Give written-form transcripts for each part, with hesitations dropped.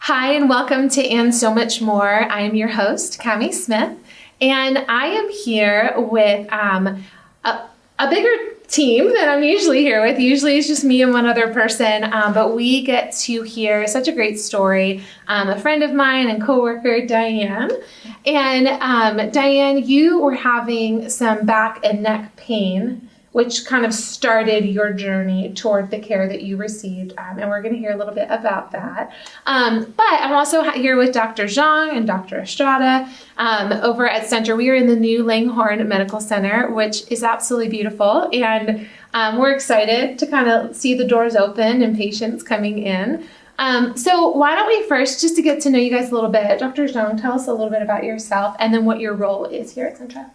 Hi, and welcome to And So Much More. I am your host, Cami Smith, and I am here with a bigger team than I'm usually here with. Usually it's just me and one other person, but we get to hear such a great story. A friend of mine and coworker, Diane. And Diane, you were having some back and neck pain, which kind of started your journey toward the care that you received, and we're going to hear a little bit about that. But I'm also here with Dr. Zhang and Dr. Estrada over at Center. We are in the new Langhorne Medical Center, which is absolutely beautiful, and we're excited to kind of see the doors open and patients coming in. So why don't we first, just to get to know you guys a little bit, Dr. Zhang, tell us a little bit about yourself and then what your role is here at Center.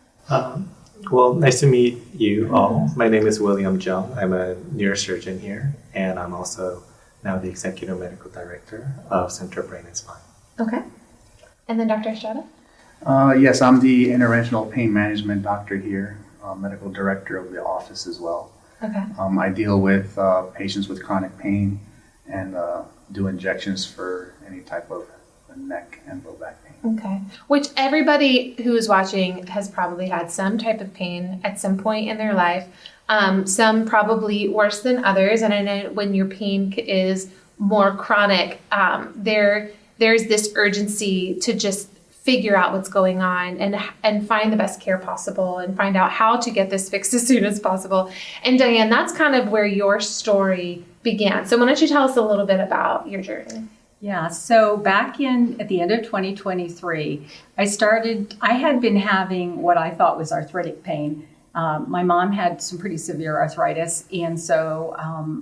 Well, nice to meet you all. My name is William Zhang. I'm a neurosurgeon here, and I'm also now the Executive Medical Director of Center Brain and Spine. Okay. And then Dr. Estrada? Yes, I'm the interventional pain management doctor here, medical director of the office as well. Okay. I deal with patients with chronic pain and do injections for any type of neck and low back pain. Okay. Which everybody who is watching has probably had some type of pain at some point in their life. Some probably worse than others. And I know when your pain is more chronic, there's this urgency to just figure out what's going on and find the best care possible and find out how to get this fixed as soon as possible. And Diane, that's kind of where your story began. So why don't you tell us a little bit about your journey? Yeah, so back at the end of 2023, I had been having what I thought was arthritic pain. My mom had some pretty severe arthritis, and so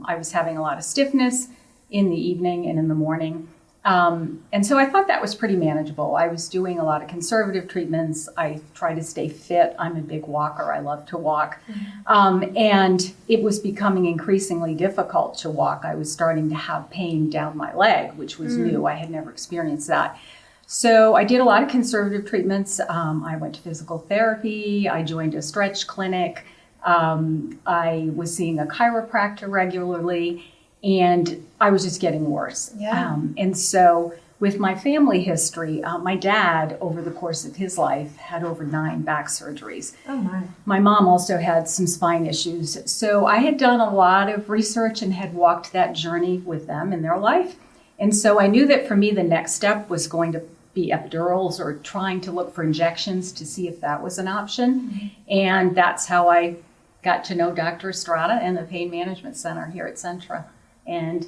I was having a lot of stiffness in the evening and in the morning. And so I thought that was pretty manageable. I was doing a lot of conservative treatments. I try to stay fit. I'm a big walker. I love to walk. And it was becoming increasingly difficult to walk. I was starting to have pain down my leg, which was new. I had never experienced that. So I did a lot of conservative treatments. I went to physical therapy. I joined a stretch clinic. I was seeing a chiropractor regularly. And I was just getting worse. Yeah. And so with my family history, my dad, over the course of his life, had over 9 back surgeries. Oh, my. My mom also had some spine issues. So I had done a lot of research and had walked that journey with them in their life. And so I knew that for me, the next step was going to be epidurals or trying to look for injections to see if that was an option. Mm-hmm. And that's how I got to know Dr. Estrada and the Pain Management Center here at Centra. And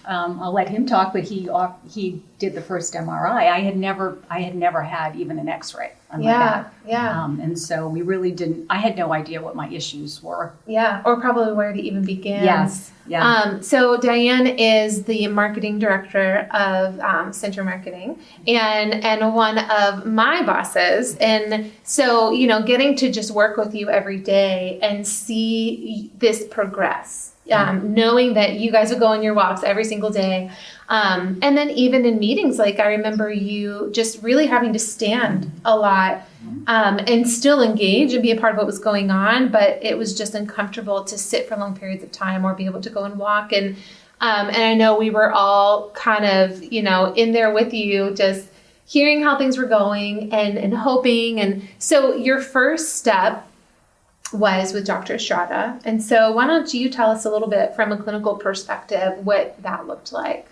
I'll let him talk, but he did the first MRI. I had never had even an X-ray on my back. Yeah. And so we really didn't. I had no idea what my issues were. Yeah, or probably where to even begin. Yes. Yeah. So Diane is the marketing director of Center Marketing and one of my bosses. And so, getting to just work with you every day and see this progress. Knowing that you guys would go on your walks every single day. And then even in meetings, like I remember you just really having to stand a lot and still engage and be a part of what was going on, but it was just uncomfortable to sit for long periods of time or be able to go and walk. And I know we were all kind of, in there with you, just hearing how things were going and hoping. And so your first step was with Dr. Estrada. And so why don't you tell us a little bit from a clinical perspective what that looked like?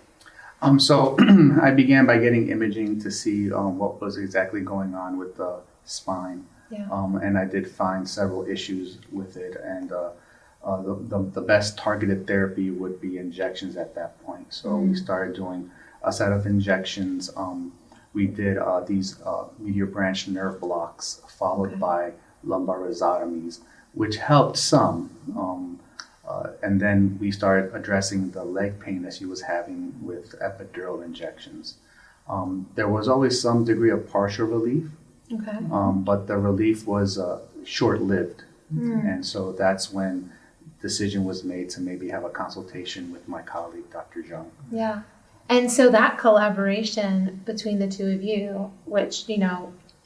So I began by getting imaging to see what was exactly going on with the spine. Yeah. And I did find several issues with it. And the best targeted therapy would be injections at that point. So we started doing a set of injections. We did these medial branch nerve blocks followed by lumbar rhizotomies, which helped some. And then we started addressing the leg pain that she was having with epidural injections. There was always some degree of partial relief, but the relief was short-lived. And so that's when decision was made to maybe have a consultation with my colleague, Dr. Zhang. Yeah. And so that collaboration between the two of you, which,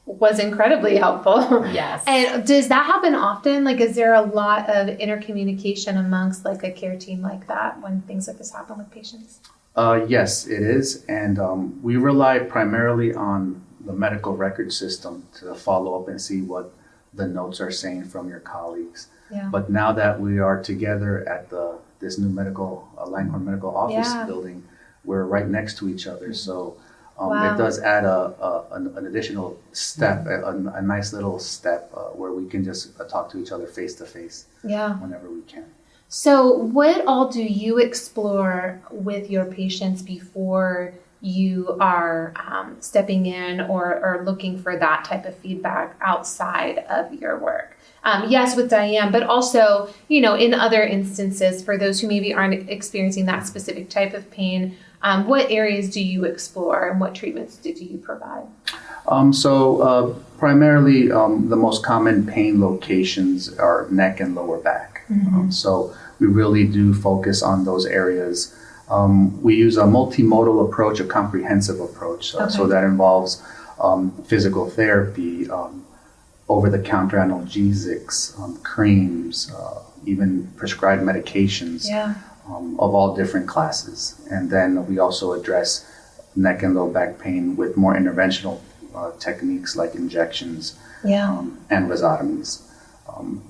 was incredibly helpful. Yes. And does that happen often? Like, is there a lot of intercommunication amongst like a care team like that when things like this happen with patients? Yes, it is. And we rely primarily on the medical record system to follow up and see what the notes are saying from your colleagues. Yeah. But now that we are together at this new Langhorne Medical Office Yeah. building, we're right next to each other. So Wow. it does add an additional step, a nice little step where we can just talk to each other face to face Yeah. whenever we can. So, what all do you explore with your patients before you are stepping in or looking for that type of feedback outside of your work? Yes, with Diane, but also, in other instances, for those who maybe aren't experiencing that specific type of pain, what areas do you explore and what treatments do you provide? Primarily, the most common pain locations are neck and lower back. So we really do focus on those areas. We use a multimodal approach, a comprehensive approach. So that involves physical therapy, over-the-counter analgesics, creams, even prescribed medications of all different classes. And then we also address neck and low back pain with more interventional techniques like injections and rhizotomies.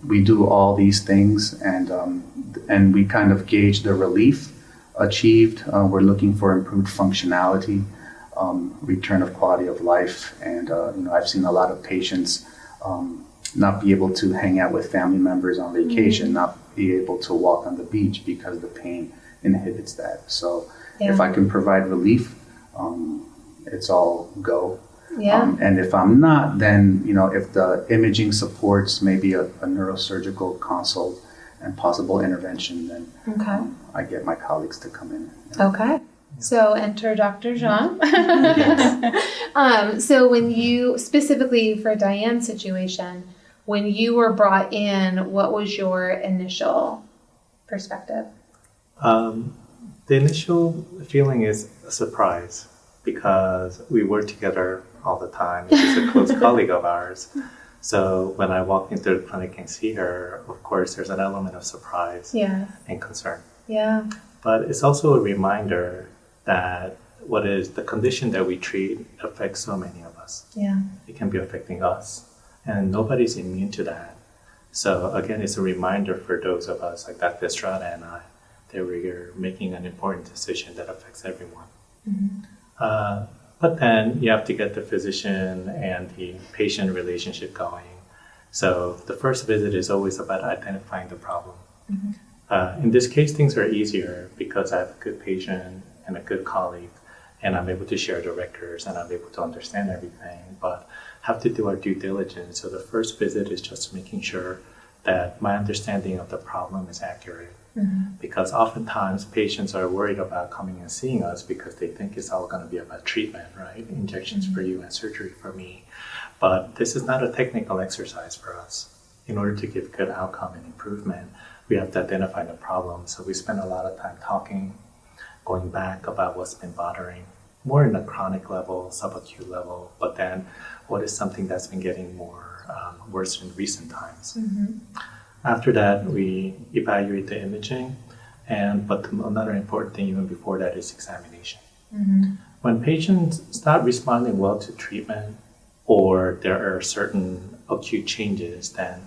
We do all these things, and we kind of gauge the relief achieved. We're looking for improved functionality, return of quality of life, and I've seen a lot of patients not be able to hang out with family members on vacation, not be able to walk on the beach because the pain inhibits that. So if I can provide relief, it's all go. And if I'm not, then, if the imaging supports maybe a neurosurgical consult and possible intervention, then I get my colleagues to come in. Okay. So enter Dr. Jean. So when you, specifically for Diane's situation, when you were brought in, what was your initial perspective? The initial feeling is a surprise because we work together all the time. She's a close colleague of ours. So when I walk into the clinic and see her, of course, there's an element of surprise and concern. Yeah. But it's also a reminder that what is the condition that we treat affects so many of us. Yeah. It can be affecting us, and nobody's immune to that. So again, it's a reminder for those of us like Dr. Estrada and I that we're making an important decision that affects everyone. But then you have to get the physician and the patient relationship going. So the first visit is always about identifying the problem. In this case, things are easier because I have a good patient and a good colleague, and I'm able to share the records and I'm able to understand everything, but have to do our due diligence. So the first visit is just making sure that my understanding of the problem is accurate. Because oftentimes patients are worried about coming and seeing us because they think it's all going to be about treatment, right? Injections for you and surgery for me. But this is not a technical exercise for us. In order to give good outcome and improvement, we have to identify the problem. So we spend a lot of time talking, going back about what's been bothering, more in a chronic level, subacute level, but then what is something that's been getting more worse in recent times. After that, we evaluate the imaging, but another important thing even before that is examination. When patients start responding well to treatment, or there are certain acute changes, then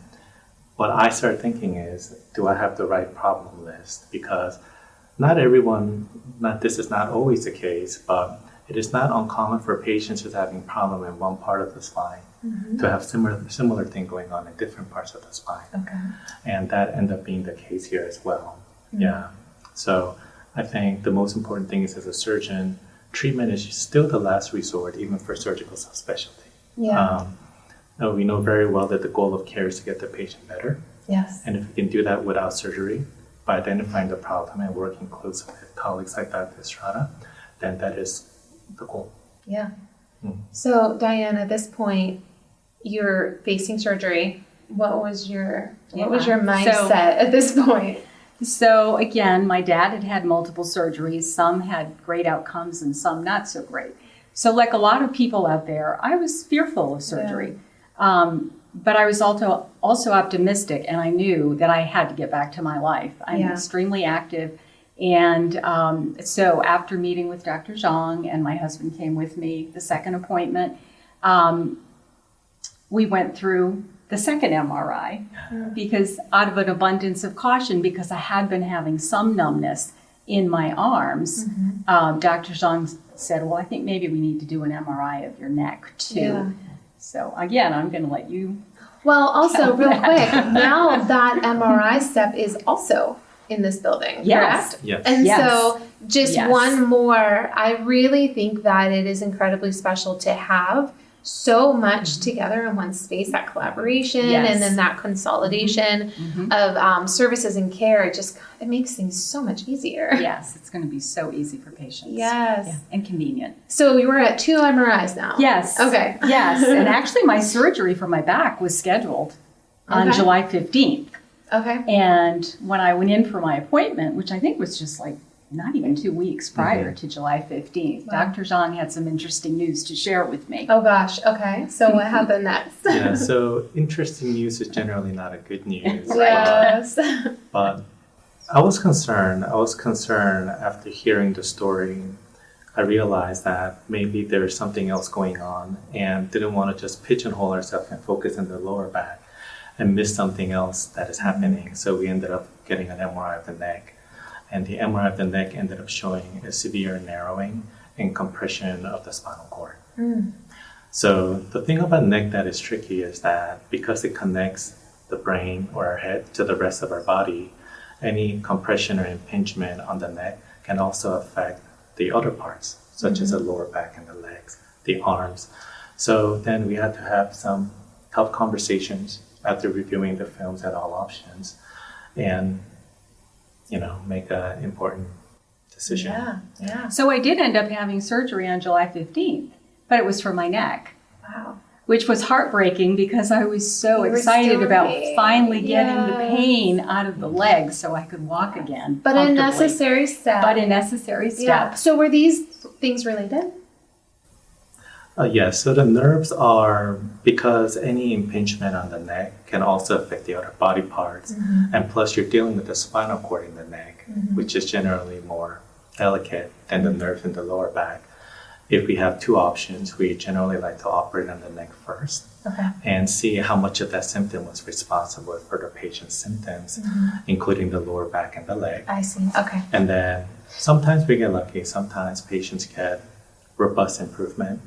what I start thinking is, do I have the right problem list? Because not everyone, this is not always the case, but it is not uncommon for patients who's having problem in one part of the spine to have similar thing going on in different parts of the spine. And that ended up being the case here as well. So I think the most important thing is, as a surgeon, treatment is still the last resort, even for surgical subspecialty. We know very well that the goal of care is to get the patient better. And if we can do that without surgery, by identifying the problem and working closely with colleagues like Dr. Estrada, then that is the goal. So Diane, at this point, you're facing surgery. What was your mindset at this point? So again, my dad had multiple surgeries. Some had great outcomes and some not so great. So like a lot of people out there, I was fearful of surgery. But I was also optimistic, and I knew that I had to get back to my life. I'm extremely active, And so after meeting with Dr. Zhang, and my husband came with me, the second appointment, we went through the second MRI because out of an abundance of caution, because I had been having some numbness in my arms, Dr. Zhang said, well, I think maybe we need to do an MRI of your neck too. Yeah. So again, I'm going to let you. Well, also real quick, now that MRI step is also in this building, Yes. correct? Yes. And Yes. so just Yes. one more, I really think that it is incredibly special to have so much together in one space, that collaboration Yes. and then that consolidation of services and care. It makes things so much easier. Yes, it's going to be so easy for patients. Yes. Yeah, and convenient. So you were at 2 MRIs now. Yes. Okay. Yes, and actually my surgery for my back was scheduled on Okay. July 15th. Okay. And when I went in for my appointment, which I think was just like not even 2 weeks prior to July 15th, Wow. Dr. Zhang had some interesting news to share with me. Oh gosh. Okay. So what happened next? Yeah, so interesting news is generally not a good news. Yes. But I was concerned. After hearing the story. I realized that maybe there's something else going on and didn't want to just pigeonhole ourselves and focus on the lower back and miss something else that is happening. So we ended up getting an MRI of the neck. And the MRI of the neck ended up showing a severe narrowing and compression of the spinal cord. So the thing about neck that is tricky is that because it connects the brain or our head to the rest of our body, any compression or impingement on the neck can also affect the other parts, such as the lower back and the legs, the arms. So then we had to have some tough conversations after reviewing the films at all options and, make an important decision. Yeah. So I did end up having surgery on July 15th, but it was for my neck, Wow. which was heartbreaking because I was so You were excited still about pain. finally getting the Yes. pain out of the legs so I could walk again. But a comfortably. necessary step. But a necessary step. Yeah. So were these things related? Yes, so the nerves are, because any impingement on the neck can also affect the other body parts. And plus you're dealing with the spinal cord in the neck, which is generally more delicate than the nerves in the lower back. If we have 2 options, we generally like to operate on the neck first and see how much of that symptom was responsible for the patient's symptoms, including the lower back and the leg. I see. Okay. And then sometimes we get lucky, sometimes patients get robust improvement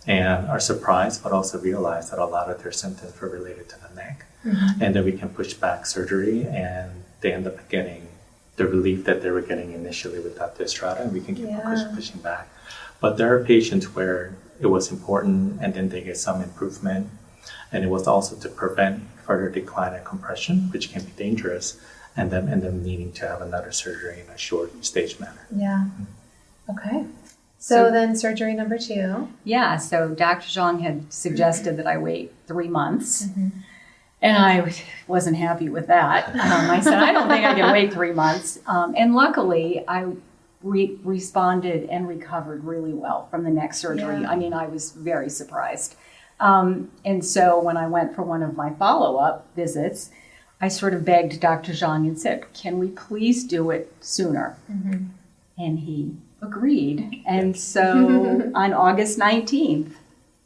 and are surprised, but also realize that a lot of their symptoms were related to the neck. And then we can push back surgery and they end up getting the relief that they were getting initially without the strata, and we can keep pushing back. But there are patients where it was important and then they get some improvement, and it was also to prevent further decline and compression, which can be dangerous, and then end up needing to have another surgery in a short stage manner. Yeah. Okay. So then surgery number 2. Yeah, so Dr. Zhang had suggested that I wait 3 months. And I wasn't happy with that. I said, I don't think I can wait 3 months. And luckily, I responded and recovered really well from the neck surgery. Yeah. I mean, I was very surprised. And so when I went for one of my follow-up visits, I sort of begged Dr. Zhang and said, can we please do it sooner? And he agreed. And so on August 19th,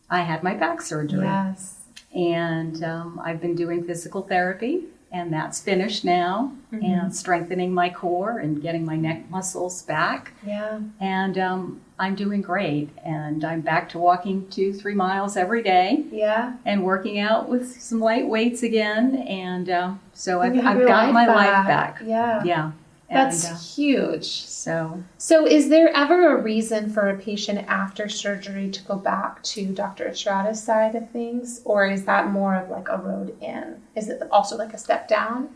I had my back surgery. Yes. And I've been doing physical therapy, and that's finished now, and strengthening my core and getting my neck muscles back. Yeah. And I'm doing great. And I'm back to walking 2-3 miles every day Yeah. and working out with some light weights again. And so And you have I've your got my life back. back. Yeah. Yeah. That's huge. So So is there ever a reason for a patient after surgery to go back to Dr. Estrada's side of things? Or is that more of like a road in? Is it also like a step down?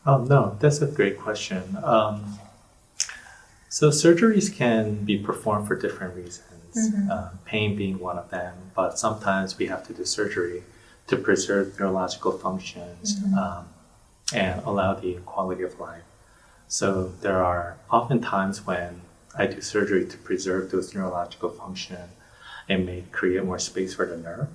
No, that's a great question. So surgeries can be performed for different reasons, pain being one of them, but sometimes we have to do surgery to preserve neurological functions and allow the quality of life. So there are often times when I do surgery to preserve those neurological function and may create more space for the nerve.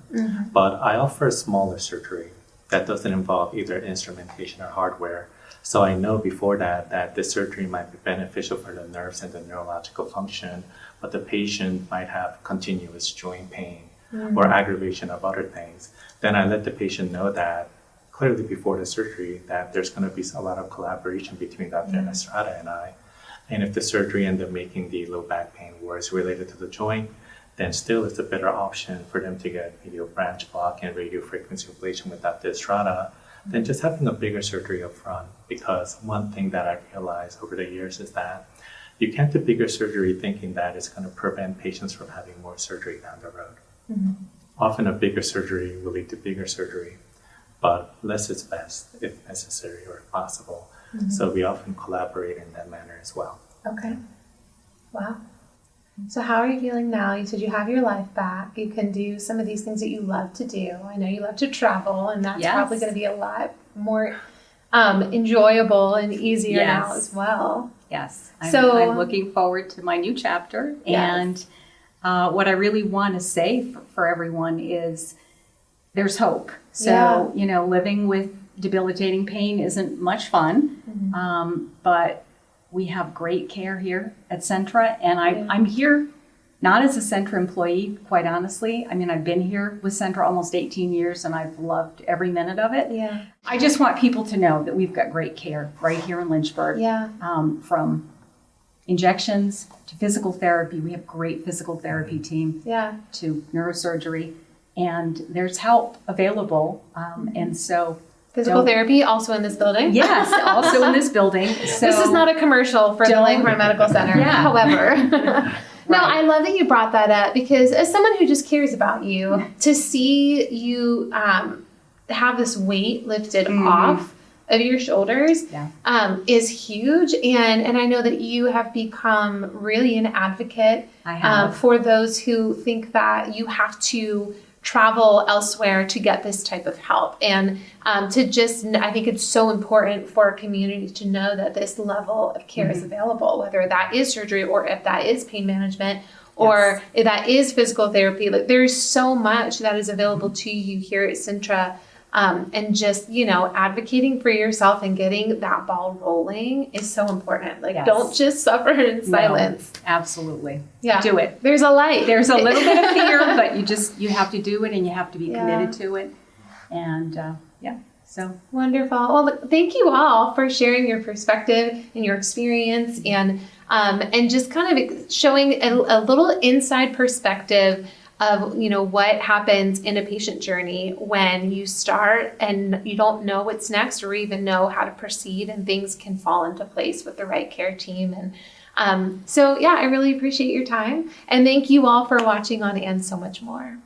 But I offer a smaller surgery that doesn't involve either instrumentation or hardware So I know before that the surgery might be beneficial for the nerves and the neurological function, but the patient might have continuous joint pain or aggravation of other things. Then I let the patient know that clearly before the surgery that there's going to be a lot of collaboration between Dr. Estrada and I. And if the surgery ended up making the low back pain worse related to the joint, then still it's a better option for them to get medial branch block and radiofrequency ablation with Dr. Estrada than just having a bigger surgery up front. Because one thing that I realized over the years is that you can't do bigger surgery thinking that it's going to prevent patients from having more surgery down the road. Often a bigger surgery will lead to bigger surgery, but less is best if necessary or if possible. So we often collaborate in that manner as well. Okay. Wow. So how are you feeling now? You said you have your life back. You can do some of these things that you love to do. I know you love to travel, and that's probably going to be a lot more enjoyable and easier now as well. Yes. I'm looking forward to my new chapter. Yes. And what I really want to say for everyone is there's hope. So, living with debilitating pain isn't much fun, but we have great care here at Centra, and I'm here not as a Centra employee, quite honestly. I mean, I've been here with Centra almost 18 years, and I've loved every minute of it. Yeah. I just want people to know that we've got great care right here in Lynchburg. Yeah. From injections to physical therapy. We have a great physical therapy team. Yeah. To neurosurgery, and there's help available, and so. Physical therapy also in this building? Yes, also in this building. So this is not a commercial for the Lakefront Medical Center, however. No, I love that you brought that up, because as someone who just cares about you, to see you have this weight lifted off of your shoulders is huge. And I know that you have become really an advocate for those who think that you have to travel elsewhere to get this type of help. And I think it's so important for a community to know that this level of care is available, whether that is surgery or if that is pain management or if that is physical therapy. Like, there's so much that is available to you here at Centra. And just, advocating for yourself and getting that ball rolling is so important. Like, don't just suffer in silence. Absolutely. Yeah. Do it. There's a light. There's a little bit of fear, but you have to do it, and you have to be committed to it. And, so. Wonderful. Well, thank you all for sharing your perspective and your experience and just kind of showing a little inside perspective of, what happens in a patient journey when you start and you don't know what's next or even know how to proceed, and things can fall into place with the right care team. And I really appreciate your time, and thank you all for watching on And So Much More.